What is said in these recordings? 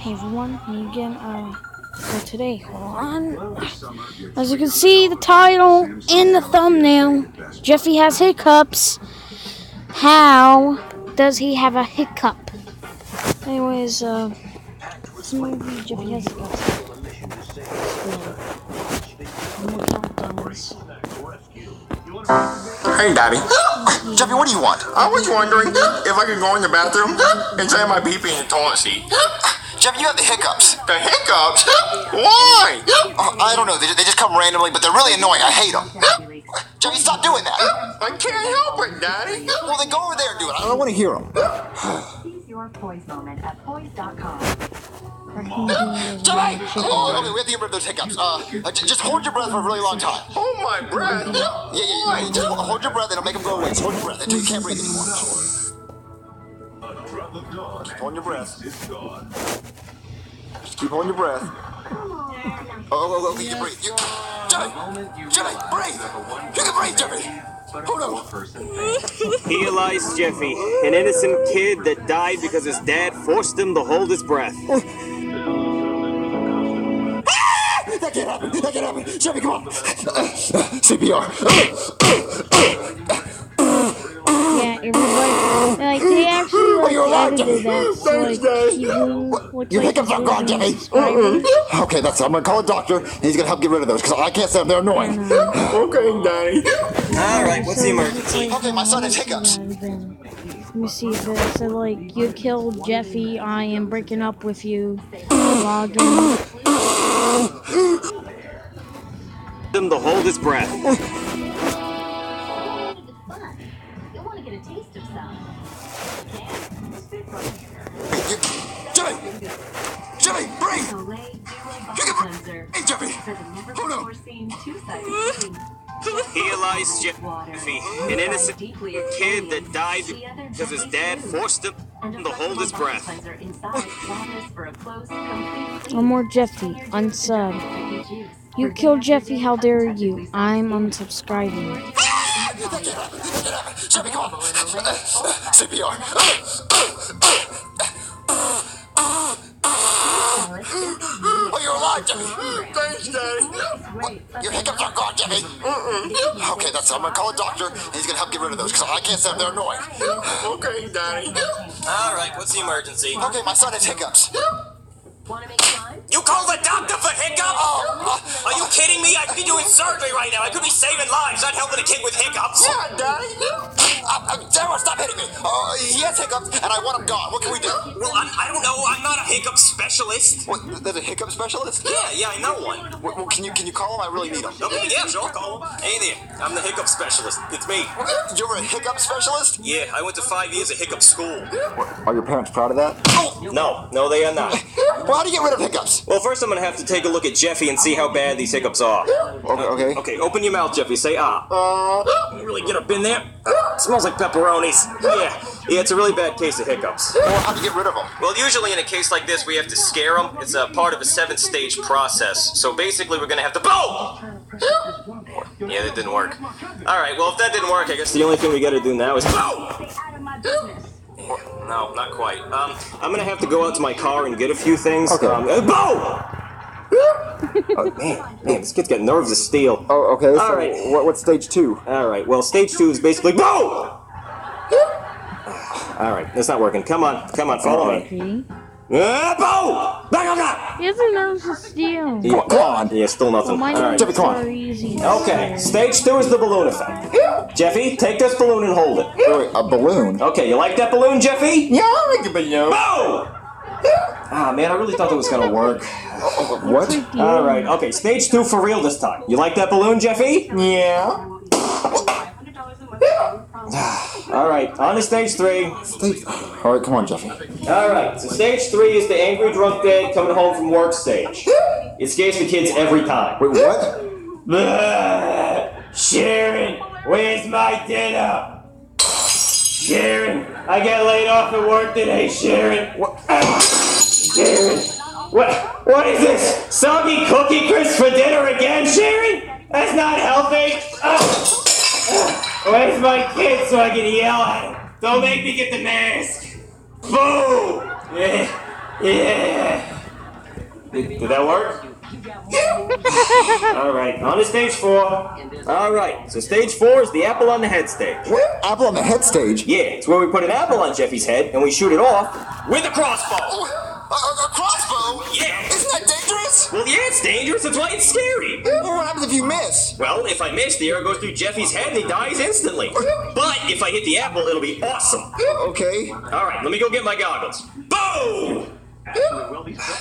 Hey everyone, me again. So today, hold on. As you can see, the title in the thumbnail, Jeffy has hiccups. How does he have a hiccup? Anyways, this movie, Jeffy has hiccups. Hey, Daddy. Jeffy, what do you want? I was wondering if I could go in the bathroom and say my pee-pee in the toilet seat. Jeffy, you have the hiccups. The hiccups? Why? I don't know. They just come randomly, but they're really annoying. I hate them. Jeffy, stop doing that. I can't help it, Daddy. Well, then go over there and do it. I don't want to hear them. Seize your poise moment at poise.com. Jeffy! Oh, okay, we have to get rid of those hiccups. Just hold your breath for a really long time. Hold my breath? Yeah. Just hold your breath and it'll make them go away. Just hold your breath until you can't breathe anymore. Keep holding your breath. Just keep holding your breath. Oh, you can breathe. Jeffy, breathe! You can breathe, Jeffy! Oh no! Here lies Jeffy, an innocent kid that died because his dad forced him to hold his breath. That can't happen! Jeffy, come on! CPR! Yeah, everybody, like, they actually, edited that, so, Your hiccups are gone, Jeffy! Okay, I'm gonna call a doctor, and he's gonna help get rid of those, because I can't say them, they're annoying. Okay, Daddy. Alright, what's the emergency? Okay, my son has hiccups. Let me see if it said, like, you killed Jeffy, I am breaking up with you. Log in. Him to hold his breath. Jeffy, breathe! Hey, Jeffy! Oh no! Here lies Jeffy, an innocent kid that died because his dad forced him to hold his breath. One more Jeffy, unsub. You killed Jeffy, how dare you? I'm unsubscribing. Jeffy, come on! CPR! Oh, you're alive, Jeffy! Thanks, Daddy! Your hiccups are gone, Jeffy! Okay, I'm gonna call a doctor, and he's gonna help get rid of those, because I can't say them, they're annoying. Okay, Daddy. Alright, what's the emergency? Okay, my son has hiccups. You call the doctor for hiccups? Are you kidding me? I could be doing surgery right now. I could be saving lives, not helping a kid with hiccups. Yeah, Daddy. Sarah, stop hitting me. He has hiccups, and I want him gone. What can we do? Well, I don't know. I'm not a hiccup specialist. What? There's a hiccup specialist? Yeah, I know one. Well, can you call him? I really need him. Okay, yeah, sure, call him. Hey there, I'm the hiccup specialist. It's me. You're a hiccup specialist? Yeah, I went to 5 years of hiccup school. Are your parents proud of that? No, they are not. Well, how do you get rid of hiccups? Well, first I'm gonna have to take a look at Jeffy and see how bad these hiccups are. Okay. Okay, open your mouth, Jeffy. Say ah. You really get up in there? Smells like pepperonis. Yeah, it's a really bad case of hiccups. Well, how do you get rid of them? Well, usually in a case like this, we have to scare them. It's a part of a 7-stage process. So basically, we're gonna have to boom! Yeah, that didn't work. Alright, well, if that didn't work, I guess the only thing we gotta do now is boom! No, not quite. I'm gonna have to go out to my car and get a few things. Okay. Boom! Oh, man, this kid's got nerves of steel. Oh, okay. All right. What's stage 2? All right, well, stage 2 is basically boom! All right, that's not working. Come on, follow me. Boom! Back up! He has a nerves of steel. Yeah, Come on. Yeah, still nothing. Mine All right. Jeffy, come on. are easy. Okay, stage 2 is the balloon effect. Jeffy, take this balloon and hold it. Wait, a balloon? Okay, you like that balloon, Jeffy? Yeah, I like a balloon. Boom! Ah, man, I really thought that was gonna work. What? All right, okay, stage 2 for real this time. You like that balloon, Jeffy? Yeah. All right, on to stage 3. All right, come on, Jeffy. All right, so stage 3 is the angry drunk dad coming home from work stage. It scares the kids every time. Wait, what? Sharon, where's my dinner? Sharon, I got laid off at work today, Sharon. What? Sharon, what is this? Soggy Cookie Crisp for dinner again, Sharon? That's not healthy. Where's my kid so I can yell at him? Don't make me get the mask. Boo! Yeah. Did that work? Alright, on to stage 4. Alright, so stage 4 is the apple on the head stage. What? Apple on the head stage? Yeah, it's where we put an apple on Jeffy's head and we shoot it off with a crossbow. A crossbow? Yeah. Isn't that dangerous? Well, yeah, it's dangerous. That's why it's scary. Well, what happens if you miss? Well, if I miss, the arrow goes through Jeffy's head and he dies instantly. But if I hit the apple, it'll be awesome. Okay. Alright, let me go get my goggles. Boom!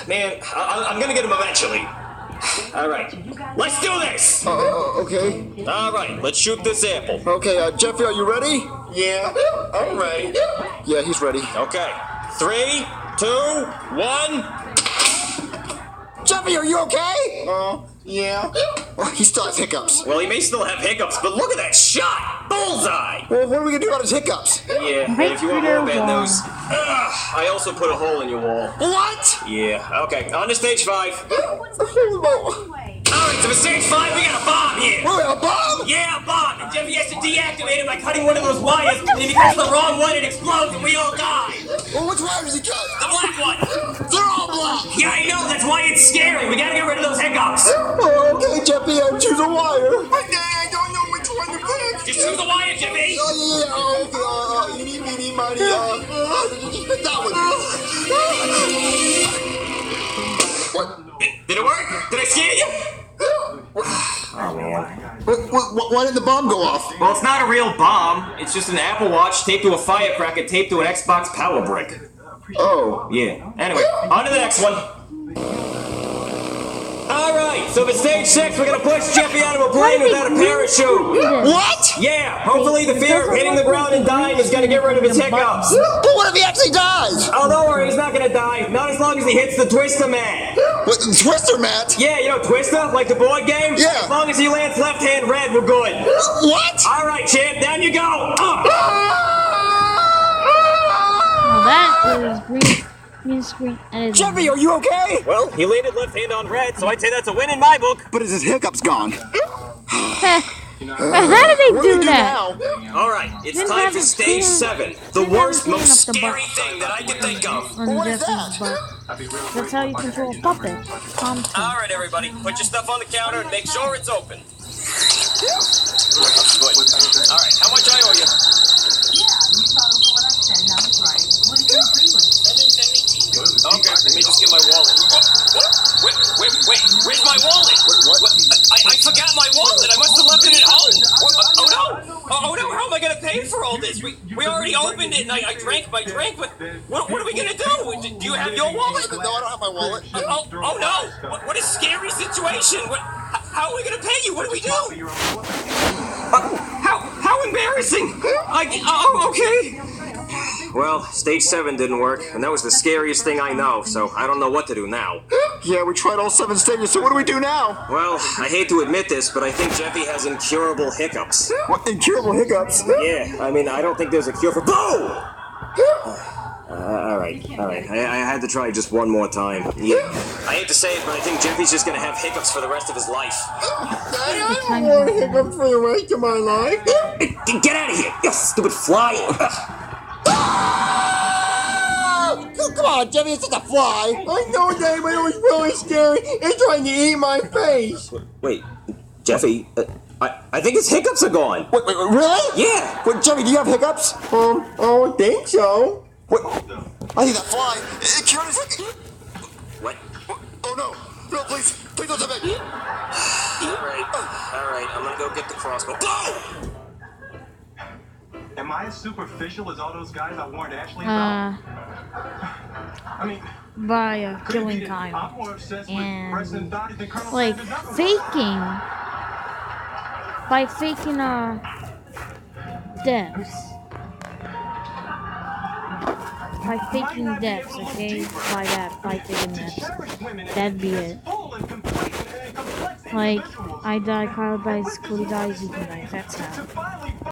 Man, I'm gonna get him eventually. Alright, let's do this! Okay. Alright, let's shoot this apple. Okay, Jeffy, are you ready? Yeah, alright. Yeah, he's ready. Okay, 3, 2, 1. Jeffy, are you okay? Yeah. Oh, he still has hiccups. Well, he may still have hiccups, but look at that shot! Bullseye! Well, what are we gonna do about his hiccups? Yeah, and if you want more bad news, I also put a hole in your wall. What? Yeah, okay, on to stage 5. Oh, Alright, so for stage 5, we got a bomb here! wait, a bomb? Yeah, a bomb! And Jeffy has to deactivate it by cutting one of those wires, and if he cuts the wrong one, it explodes and we all die! Well, which wire does he cut? The black one! They're all black! Yeah, I know, that's why it's scary! We gotta get rid of those hiccups! Oh, okay, Jeffy, choose a wire. I don't know which one to pick. Just choose the wire, Jeffy! Eeny, meeny, miny, just pick that one. What? Did it work? Did I scare you? Oh, man. Why didn't the bomb go off? Well, it's not a real bomb. It's just an Apple Watch taped to a firecracker taped to an Xbox power brick. Oh. Yeah. Anyway, on to the next one. Alright, so for stage 6, we're gonna push Jeffy out of a plane without a parachute. What? Yeah, hopefully the fear of hitting the ground and dying is gonna get rid of his hiccups. But what if he actually dies? Oh, don't worry, he's not gonna die. Not as long as he hits the Twister mat. What, the Twister mat? Yeah, you know Twister, like the board game? Yeah. As long as he lands left hand red, we're good. What? Alright, champ, down you go. Well, that is green screen editing. Jeffy, are you okay? Well, he landed left hand on red, so I'd say that's a win in my book. But is his hiccups gone? How did they What do do that? now? Alright, it's Didn't time have for his stage hand- 7. The didn't have worst, his hand most up the scary butt. thing that I can think of. On What is Jeffy's that? butt. That's how you control a puppet. Alright, everybody, put your stuff on the counter and make sure it's open. Good. Alright, how much I owe you? Okay, let me just get my wallet. Wait, where's my wallet? What? I forgot my wallet. I must have left it at home. Oh no, how am I gonna pay for all this? We already opened it and I drank my drink, but what are we gonna do? Do you have your wallet? No, I don't have my wallet. Oh no! What a scary situation! How are we gonna pay you? What do we do? How embarrassing! Okay. Well, stage 7 didn't work, and that was the scariest thing I know, so I don't know what to do now. Yeah, we tried all 7 stages, so what do we do now? Well, I hate to admit this, but I think Jeffy has incurable hiccups. What, incurable hiccups? Yeah, I mean, I don't think there's a cure for— Boom! Alright. I had to try just one more time. Yeah. I hate to say it, but I think Jeffy's just gonna have hiccups for the rest of his life. I don't want hiccups for the rest of my life. Get out of here! You stupid fly! Come on, Jeffy, it's just a fly. I know, Dave, but it was really scary. It's trying to eat my face. Wait, Jeffy, I think his hiccups are gone. Wait, really? Yeah. Wait, Jeffy, do you have hiccups? I don't think so. What? I think that fly, it cured his hiccups. What? Oh, no. No, please don't tell me. Alright, I'm gonna go get the crossbow. Boom! Am I as superficial as all those guys I warned Ashley about? I mean, by killing I'm Kyle more obsessed with and Preston Dottie than Colonel like Sanders ever was. faking deaths. By faking deaths, okay? By faking deaths. That'd be it. Like, I die, Kyle dies, Cody dies, Ethan dies. That's how.